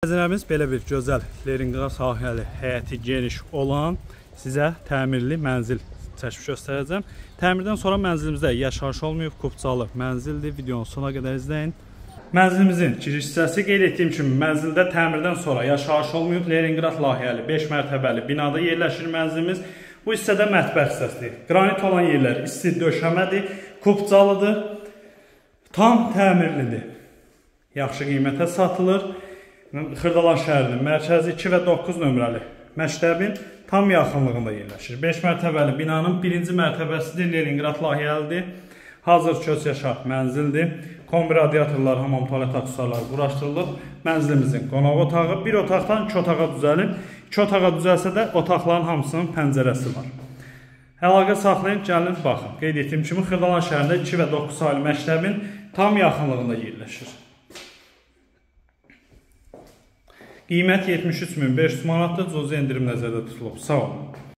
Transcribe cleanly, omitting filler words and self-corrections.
Məzənəmiz belə bir gözəl Leningrad sahəli, həyəti geniş olan sizə təmirli mənzil çəkib göstərəcəm. Təmirdən sonra mənzilimizdə yaşayış olmayıb, kupçalı mənzildir. Videonun sona qədər izləyin. Mənzilimizin giriş hissəsi qeyd etdiyim kimi mənzildə təmirdən sonra yaşayış olmayıb, Leningrad layihəli 5 mərtəbəli binada yerləşir mənzilimiz. Bu hissədə mətbəx hissəsidir. Qranit olan yerlər isti döşəmədir, kupçalıdır, tam təmirlidir. Yaxşı qiymətə satılır. Xırdalan şəhərinin mərkəzi 2 və 9 nömrəli məktəbin tam yaxınlığında yerləşir. 5 mərtəbəli binanın birinci mərtəbəsidir, Leningrad layihəlidir. Hazır köç yaşaq mənzildir. Kombi radiatorlar, hamam, tualet aksesuarları quraşdırılıb. Mənzilimizin qonaq otağı bir otaqdan 2 otağa düzəlib. 2 otağa düzəlsə də otaqların hamısının pəncərəsi var. Əlaqə saxlayın, gəlin, baxın. Qeyd etdiyim kimi Xırdalan şəhərində 2 və 9 saylı məktəbin tam yaxınlığında yerləşir. Qiymət 73.500 manatdır, cüzi endirim nəzərdə tutulub. Sağ olun.